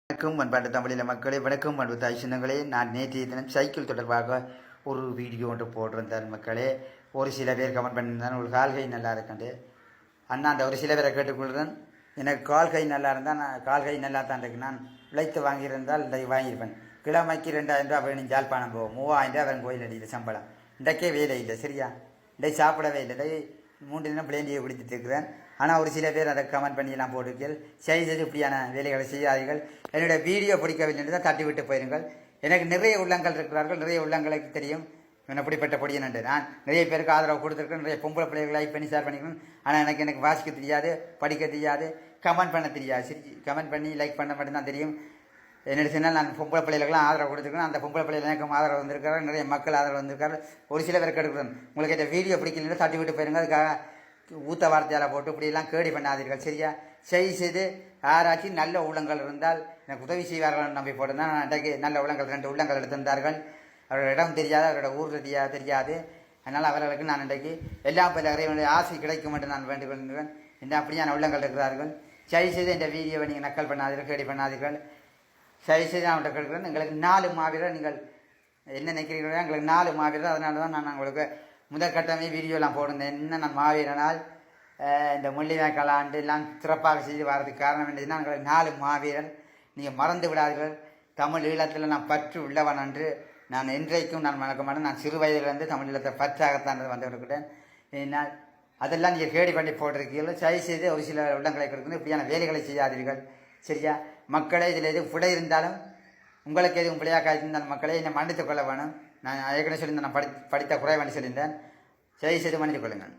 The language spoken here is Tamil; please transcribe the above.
வணக்கம் அன்பார்ந்த தமிழில மக்களே, வணக்கம் அன்பு தாய் சின்னங்களே. நான் நேற்றைய தினம் சைக்கிள் தொடர்பாக ஒரு வீடியோ ஒன்று போட்டிருந்தேன் மக்களே. ஒரு சில பேர் கமெண்ட் பண்ணியிருந்தேன், ஒரு கால் கை நல்லா இருக்கண்டு அண்ணா. அந்த ஒரு சில பேரை கேட்டுக்கொள்கிறேன். எனக்கு கால் கை நல்லா இருந்தால் நான் கால் கை நல்லா தான் இருக்கு. நான் உழைத்து வாங்கியிருந்தால் இன்றைக்கு வாங்கியிருப்பேன். கிழமைக்கு 2000 ரூபா வேணும் ஜாழ்ப்பாணம் போவோம். 3000 ரூபா அவன் கோயில் அடியில் சம்பளம். இன்றைக்கே வேலை இல்லை, சரியா? இன்றைக்கு சாப்பிடவே இல்லை. 3 தினம் பிளேண்டியை பிடிச்சிட்டு இருக்கிறேன். ஆனால் ஒரு சில பேர் அதை கமெண்ட் பண்ணியெல்லாம் போட்டிருக்கீர்கள். செய்து இப்படியான வேலைகளை செய்யாதீர்கள். என்னுடைய வீடியோ பிடிக்கவில்லை என்று தான் தட்டி விட்டு போயிருங்கள். எனக்கு நிறைய உள்ளங்கள் இருக்கிறார்கள், நிறைய உள்ளங்களுக்கு தெரியும் என்ன அப்படிப்பட்ட பொடியன் என்று. நான் நிறைய பேருக்கு ஆதரவு கொடுத்துருக்கேன், நிறைய பொம்பளை பிள்ளைகளை லைக் பண்ணி ஷேர் பண்ணிக்கணும். ஆனால் எனக்கு வாசிக்க தெரியாது, படிக்க தெரியாது, கமெண்ட் பண்ண தெரியாது. சரி, கமெண்ட் பண்ணி லைக் பண்ண மட்டும்தான் தெரியும். என்னோட சொன்னால் நான் பொம்பளை பிள்ளைகளுக்கெல்லாம் ஆதரவு கொடுத்துருக்கேன். அந்த பொம்பளை பிள்ளைகள் எனக்கும் ஆதரவு வந்திருக்காரு, நிறைய மக்கள் ஆதரவு வந்திருக்காரு. ஒரு சில பேருக்கு எடுக்கிறேன். உங்களுக்கு இந்த வீடியோ பிடிக்கலன்னு தட்டி விட்டு போயிருங்க. அதுக்காக ஊத்த வார்த்தையால் போட்டு இப்படியெல்லாம் கேடி பண்ணாதீர்கள், சரியா? செய்து யாராச்சு நல்ல உள்ளங்கள் இருந்தால் எனக்கு உதவி செய்வார்கள் நம்பி போட்டுருந்தா. நான் இன்றைக்கு நல்ல உள்ளங்கள் 2 உள்ளங்கள் எடுத்திருந்தார்கள். அவரோட இடம் தெரியாது, அவரோட ஊர் தெரியாது. அதனால் அவர்களுக்கு நான் இன்றைக்கு எல்லாம் பல இறைவனுடைய ஆசை கிடைக்கும் என்று நான் வேண்டிக் கொள்கிறேன். என்ன அப்படியான உள்ளங்கள் இருக்கிறார்கள். செய்து இந்த வீடியோவை நீங்கள் நக்கல் பண்ணாதீர்கள், கேடி பண்ணாதீர்கள். செய்து நான் அவன்கிட்ட கேட்கிறேன். எங்களுக்கு 4 மாவீரர், நீங்கள் என்ன நினைக்கிறீங்களோ எங்களுக்கு 4 மாவீரர். அதனால தான் நான் உங்களுக்கு முதற்கட்டமே வீடியோலாம் போட்டிருந்தேன். என்ன நான் மாவீரனால் இந்த முள்ளிவாய்க்கால் ஆண்டு எல்லாம் சிறப்பாக செய்து வர்றதுக்கு காரணம் என்னதுன்னா, எங்களுக்கு 4 மாவீரர். நீங்கள் மறந்து விடாதீர்கள். தமிழ் ஈழத்தில் நான் பற்று உள்ளவன் என்று நான் என்றைக்கும் நான் மறக்க மாட்டேன். நான் சிறு வயதிலிருந்து தமிழ் ஈழத்தை பற்றாகத்தான் வந்து கொடுக்கிட்டேன். ஏன்னால் அதெல்லாம் நீங்கள் கேடி பண்ணி போட்டிருக்கீர்கள். செய்து ஒரு சில உள்ளங்களை கொடுக்கணும். இப்படியான வேலைகளை செய்யாதீர்கள், சரியா? மக்களே, இதில் எதுவும் பிழை இருந்தாலும், உங்களுக்கு எதுவும் பிழையாக இருந்தாலும் மக்களே என்னை மன்னித்துக் கொள்ள வேணும். நான் ஏற்கனவே சொல்லியிருந்தேன், நான் படித்த குறைவானு சொல்லியிருந்தேன். செய்து மன்னித்துக் கொள்ளுங்கள்.